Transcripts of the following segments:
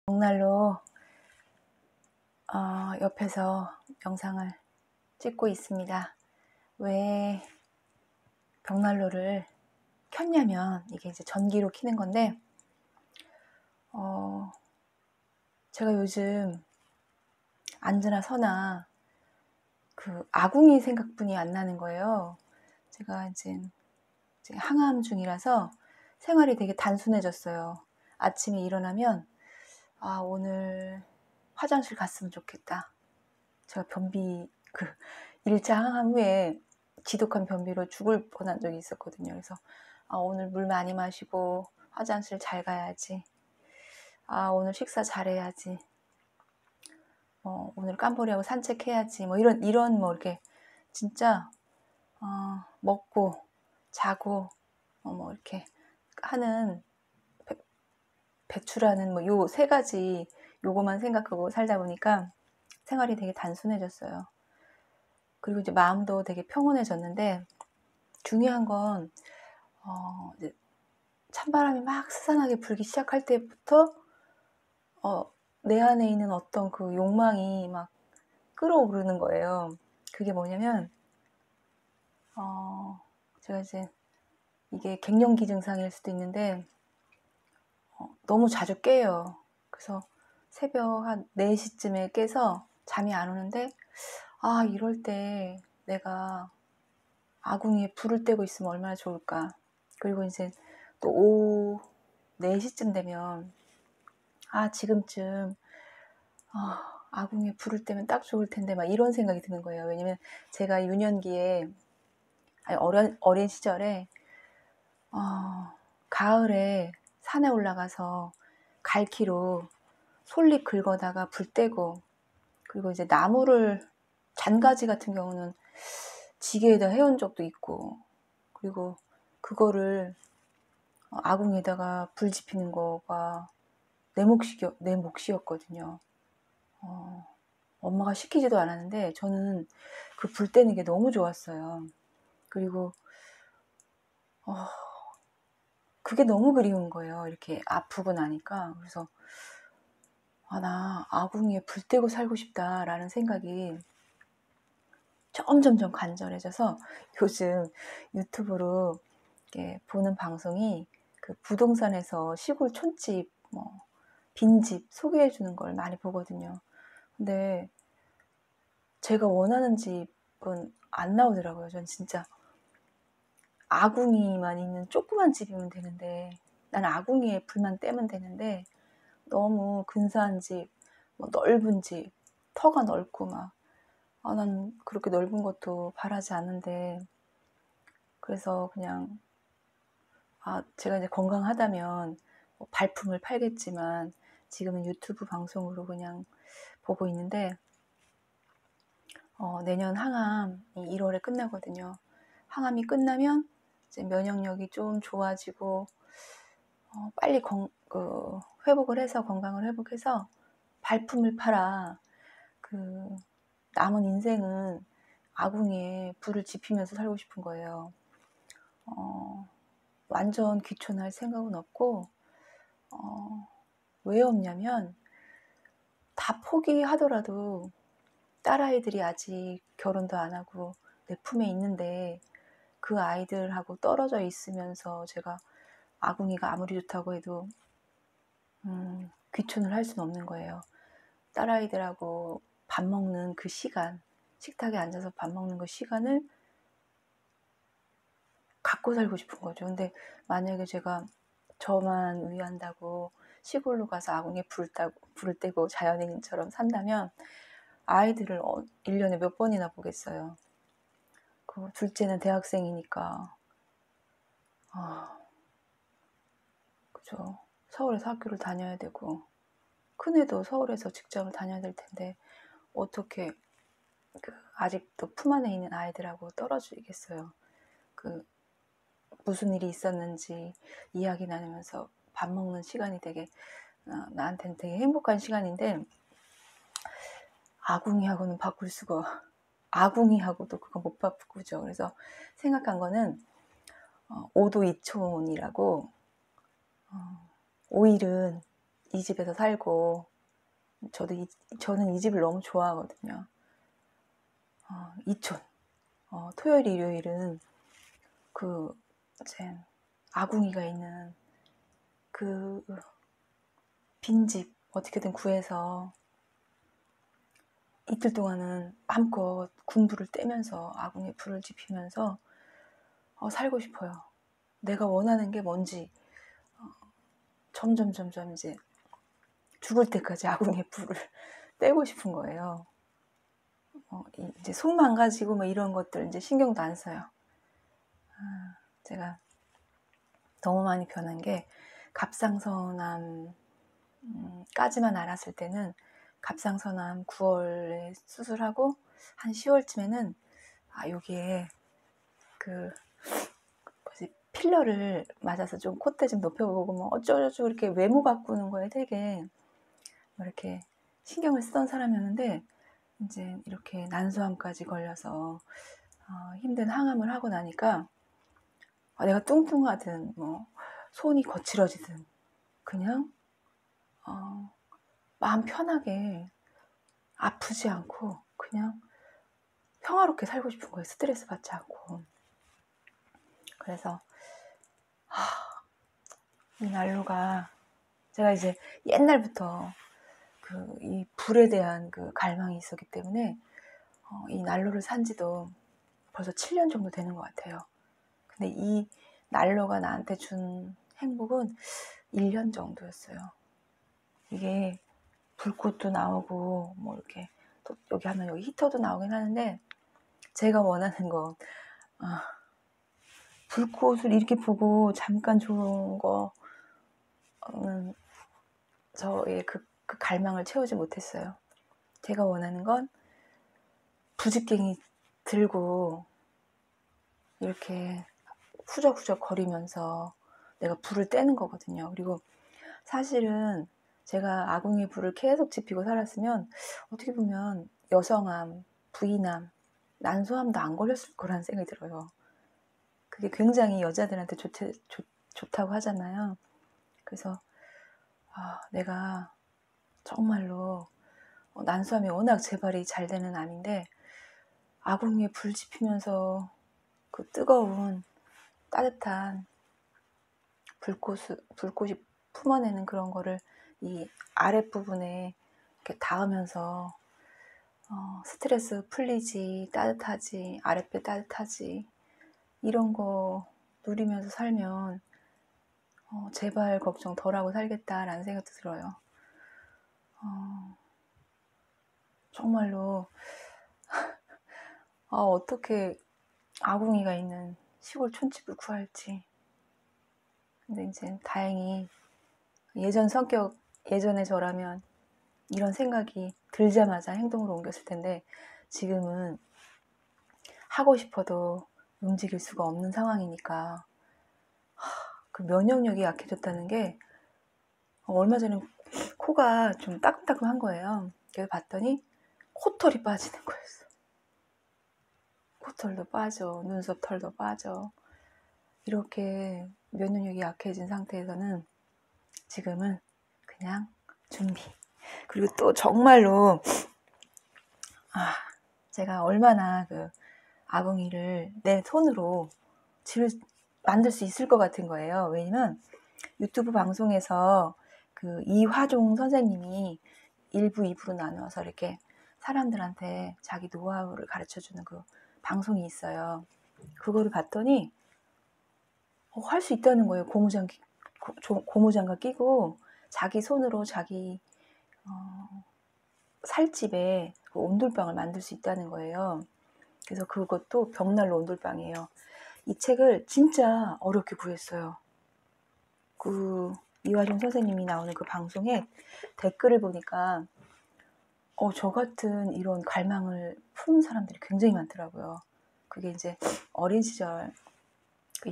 벽난로 옆에서 영상을 찍고 있습니다. 왜 벽난로를 켰냐면 이게 이제 전기로 켜는 건데 제가 요즘 앉으나 서나 그 아궁이 생각뿐이 안 나는 거예요. 제가 이제 항암 중이라서 생활이 되게 단순해졌어요. 아침에 일어나면 오늘 화장실 갔으면 좋겠다. 제가 변비 1차 항암 후에 지독한 변비로 죽을 뻔한 적이 있었거든요. 그래서 오늘 물 많이 마시고 화장실 잘 가야지. 오늘 식사 잘해야지. 오늘 깜보리하고 산책해야지. 이런 이렇게 진짜 먹고 자고 이렇게 하는 배출하는 요 세 가지 요거만 생각하고 살다 보니까 생활이 되게 단순해졌어요. 그리고 이제 마음도 되게 평온해졌는데 중요한 건 이제 찬바람이 막 스산하게 불기 시작할 때부터 내 안에 있는 어떤 그 욕망이 막 끌어오르는 거예요. 그게 뭐냐면 제가 이제 이게 갱년기 증상일 수도 있는데 너무 자주 깨요. 그래서 새벽 한 4시쯤에 깨서 잠이 안 오는데 이럴 때 내가 아궁이에 불을 떼고 있으면 얼마나 좋을까. 그리고 이제 또 오후 4시쯤 되면 지금쯤 아궁이에 불을 떼면 딱 좋을 텐데 막 이런 생각이 드는 거예요. 왜냐면 제가 유년기에 어린 시절에 가을에 산에 올라가서 갈퀴로 솔잎 긁어다가 불 떼고, 그리고 이제 나무를 잔가지 같은 경우는 지게에다 해온 적도 있고, 그리고 그거를 아궁이에다가 불 지피는 거가 내 몫이었거든요. 엄마가 시키지도 않았는데 저는 그 불 떼는 게 너무 좋았어요. 그리고 그게 너무 그리운 거예요. 이렇게 아프고 나니까. 그래서 나 아궁이에 불 떼고 살고 싶다라는 생각이 점점점 간절해져서 요즘 유튜브로 이렇게 보는 방송이 그 부동산에서 시골 촌집, 빈집 소개해 주는 걸 많이 보거든요. 근데 제가 원하는 집은 안 나오더라고요. 전 진짜 아궁이만 있는 조그만 집이면 되는데, 난 아궁이에 불만 떼면 되는데 너무 근사한 집, 넓은 집, 터가 넓고 난 그렇게 넓은 것도 바라지 않는데, 그래서 그냥 제가 이제 건강하다면 발품을 팔겠지만 지금은 유튜브 방송으로 그냥 보고 있는데 내년 항암이 1월에 끝나거든요. 항암이 끝나면 이제 면역력이 좀 좋아지고 빨리 회복을 해서 건강을 회복해서 발품을 팔아 남은 인생은 아궁이에 불을 지피면서 살고 싶은 거예요. 완전 귀촌할 생각은 없고 왜 없냐면 다 포기하더라도 딸아이들이 아직 결혼도 안 하고 내 품에 있는데 그 아이들하고 떨어져 있으면서 제가 아궁이가 아무리 좋다고 해도 귀촌을 할 수는 없는 거예요. 딸아이들하고 밥 먹는 그 시간, 식탁에 앉아서 밥 먹는 그 시간을 갖고 살고 싶은 거죠. 근데 만약에 제가 저만 위한다고 시골로 가서 아궁이에 불을 떼고 자연인처럼 산다면 아이들을 1년에 몇 번이나 보겠어요. 둘째는 대학생이니까 그죠. 서울에서 학교를 다녀야 되고 큰애도 서울에서 직장을 다녀야 될 텐데 어떻게 아직도 품 안에 있는 아이들하고 떨어지겠어요. 무슨 일이 있었는지 이야기 나누면서 밥 먹는 시간이 되게 나한테는 되게 행복한 시간인데 아궁이하고는 바꿀 수가, 아궁이하고도 그거 못 바꾸죠. 그래서 생각한 거는 오도 이촌이라고, 오일은 이 집에서 살고, 저는 이 집을 너무 좋아하거든요. 이촌. 토요일, 일요일은 이제 아궁이가 있는 그 빈집 어떻게든 구해서 이틀 동안은 마음껏 군불을 떼면서 아궁이에 불을 지피면서 살고 싶어요. 내가 원하는 게 뭔지 점점 이제 죽을 때까지 아궁이에 불을 떼고 싶은 거예요. 이제 속 망가지고 뭐 이런 것들 이제 신경도 안 써요. 제가 너무 많이 변한 게 갑상선암까지만 알았을 때는 갑상선암 9월에 수술하고 한 10월쯤에는 여기에 필러를 맞아서 좀 콧대 좀 높여보고 뭐 어쩌고저쩌고 이렇게 외모 바꾸는 거에 되게 뭐 이렇게 신경을 쓰던 사람이었는데 이제 이렇게 난소암까지 걸려서 힘든 항암을 하고 나니까 내가 뚱뚱하든 뭐 손이 거칠어지든 그냥 마음 편하게 아프지 않고 그냥 평화롭게 살고 싶은 거예요. 스트레스 받지 않고. 그래서 이 난로가 제가 이제 옛날부터 이 불에 대한 갈망이 있었기 때문에 이 난로를 산 지도 벌써 7년 정도 되는 것 같아요. 근데 이 난로가 나한테 준 행복은 1년 정도였어요. 이게 불꽃도 나오고 뭐 이렇게 또 여기 하면 여기 히터도 나오긴 하는데 제가 원하는 건 불꽃을 이렇게 보고 잠깐 좋은 거는 저의 그 갈망을 채우지 못했어요. 제가 원하는 건 부직갱이 들고 이렇게 후적후적 거리면서 내가 불을 떼는 거거든요. 그리고 사실은 제가 아궁이 불을 계속 지피고 살았으면 어떻게 보면 여성암, 부인암, 난소암도 안 걸렸을 거라는 생각이 들어요. 그게 굉장히 여자들한테 좋다고 하잖아요. 그래서 내가 정말로 난소암이 워낙 재발이 잘 되는 암인데 아궁이에 불 지피면서 그 뜨거운 따뜻한 불꽃이 품어내는 그런 거를 이 아랫부분에 이렇게 닿으면서 스트레스 풀리지, 따뜻하지, 아랫배 따뜻하지 이런 거 누리면서 살면 재발 걱정 덜하고 살겠다라는 생각도 들어요. 정말로 어떻게 아궁이가 있는 시골 촌집을 구할지. 근데 이제 다행히 예전의 저라면 이런 생각이 들자마자 행동으로 옮겼을 텐데 지금은 하고 싶어도 움직일 수가 없는 상황이니까 그 면역력이 약해졌다는 게 얼마 전에 코가 좀 따끔따끔한 거예요. 그래서 봤더니 코털이 빠지는 거였어. 코털도 빠져, 눈썹 털도 빠져. 이렇게 면역력이 약해진 상태에서는 지금은 그냥 준비. 그리고 또 정말로 제가 얼마나 아궁이를 내 손으로 집을 만들 수 있을 것 같은 거예요. 왜냐면 유튜브 방송에서 이화종 선생님이 1부, 2부로 나누어서 이렇게 사람들한테 자기 노하우를 가르쳐주는 그 방송이 있어요. 그거를 봤더니 할 수 있다는 거예요. 고무장갑 끼고 자기 손으로 자기 살집에 온돌방을 만들 수 있다는 거예요. 그래서 그것도 벽난로 온돌방이에요. 이 책을 진짜 어렵게 구했어요. 이화종 선생님이 나오는 그 방송에 댓글을 보니까 저 같은 이런 갈망을 푸는 사람들이 굉장히 많더라고요. 그게 이제 어린 시절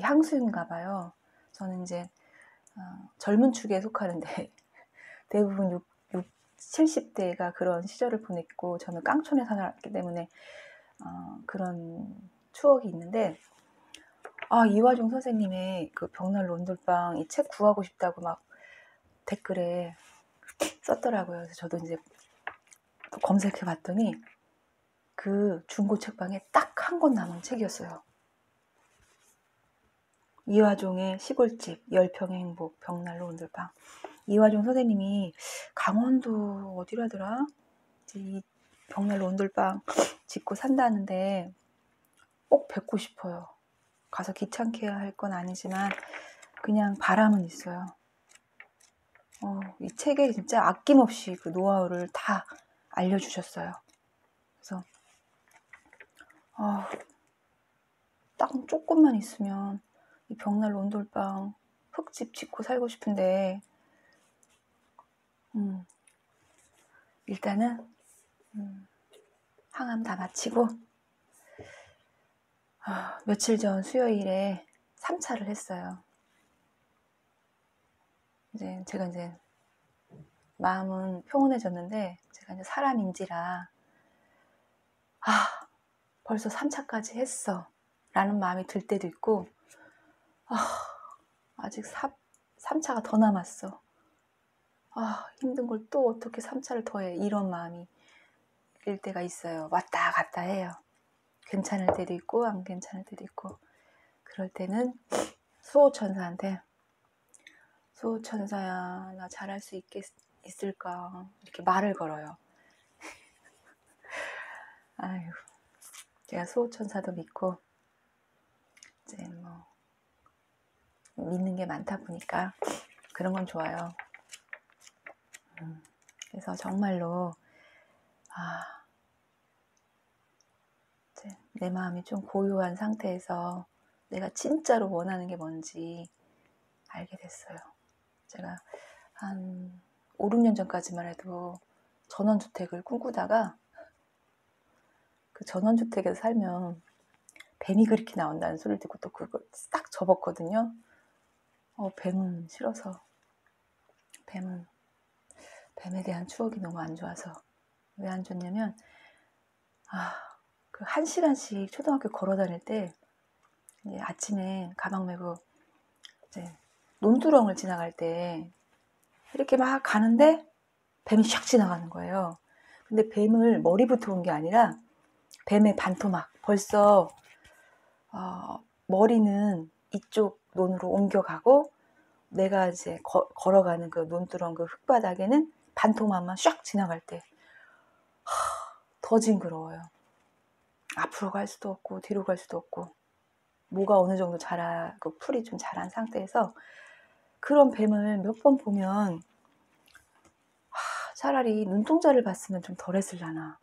향수인가 봐요. 저는 이제 젊은 축에 속하는데 대부분 70대가 그런 시절을 보냈고 저는 깡촌에 살았기 때문에 그런 추억이 있는데 이화종 선생님의 그 벽난로 온돌방 이 책 구하고 싶다고 막 댓글에 썼더라고요. 그래서 저도 이제 또 검색해 봤더니 그 중고 책방에 딱 한 권 남은 책이었어요. 이화종의 시골집, 10평의 행복, 벽난로 온돌방. 이화종 선생님이 강원도 어디라더라? 이 벽난로 온돌방 짓고 산다는데 꼭 뵙고 싶어요. 가서 귀찮게 할 건 아니지만 그냥 바람은 있어요. 이 책에 진짜 아낌없이 그 노하우를 다 알려주셨어요. 그래서 딱 조금만 있으면 이 벽난로 온돌방 흙집 짓고 살고 싶은데 일단은 항암 다 마치고 며칠 전 수요일에 3차를 했어요. 제가 마음은 평온해졌는데 제가 이제 사람인지라 벌써 3차까지 했어 라는 마음이 들 때도 있고 아직 3차가 더 남았어. 힘든 걸 또 어떻게 3차를 더 해. 이런 마음이 들 때가 있어요. 왔다 갔다 해요. 괜찮을 때도 있고 안 괜찮을 때도 있고. 그럴 때는 수호천사한테 수호천사야 나 잘할 수 있을까 이렇게 말을 걸어요. 아유, 제가 수호천사도 믿고 이제 뭐 믿는 게 많다 보니까 그런 건 좋아요. 그래서 정말로 이제 내 마음이 좀 고요한 상태에서 내가 진짜로 원하는 게 뭔지 알게 됐어요. 제가 한 5, 6년 전까지만 해도 전원주택을 꿈꾸다가 그 전원주택에서 살면 뱀이 그렇게 나온다는 소리를 듣고 또 그걸 싹 접었거든요. 뱀은 싫어서 뱀에 대한 추억이 너무 안 좋아서. 왜 안 좋냐면 그 1시간씩 초등학교 걸어 다닐 때 이제 아침에 가방 메고 이제 논두렁을 지나갈 때 이렇게 막 가는데 뱀이 샥 지나가는 거예요. 근데 뱀을 머리부터 온 게 아니라 뱀의 반토막, 벌써 머리는 이쪽 논으로 옮겨가고 내가 이제 걸어가는 그 논두렁 그 흙바닥에는 반토막만 샥 지나갈 때 더 징그러워요. 앞으로 갈 수도 없고 뒤로 갈 수도 없고 뭐가 어느 정도 그 풀이 좀 자란 상태에서 그런 뱀을 몇 번 보면 차라리 눈동자를 봤으면 좀 덜 했을라나.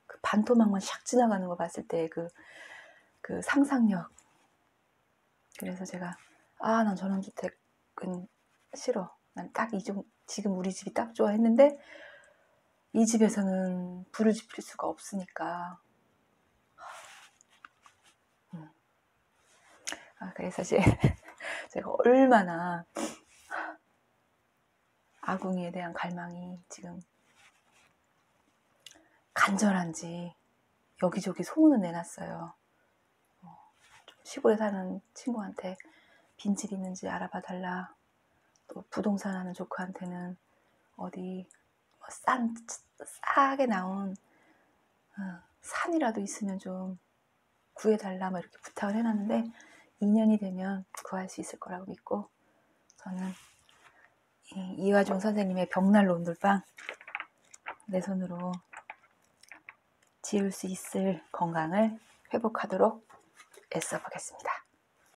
그 반토막만 샥 지나가는 거 봤을 때 그 상상력. 그래서 제가 난 전원주택은 싫어. 난 딱 지금 우리 집이 딱 좋아 했는데 이 집에서는 불을 지필 수가 없으니까. 그래서 제가 얼마나 아궁이에 대한 갈망이 지금 간절한지 여기저기 소문을 내놨어요. 좀 시골에 사는 친구한테 빈집 있는지 알아봐 달라. 또 부동산 하는 조카한테는 어디 싸게 나온 산이라도 있으면 좀 구해달라 뭐 이렇게 부탁을 해놨는데 2년이 되면 구할 수 있을 거라고 믿고 저는 이화종 선생님의 벽난로 온돌방 내 손으로 지을 수 있을 건강을 회복하도록 애써 보겠습니다.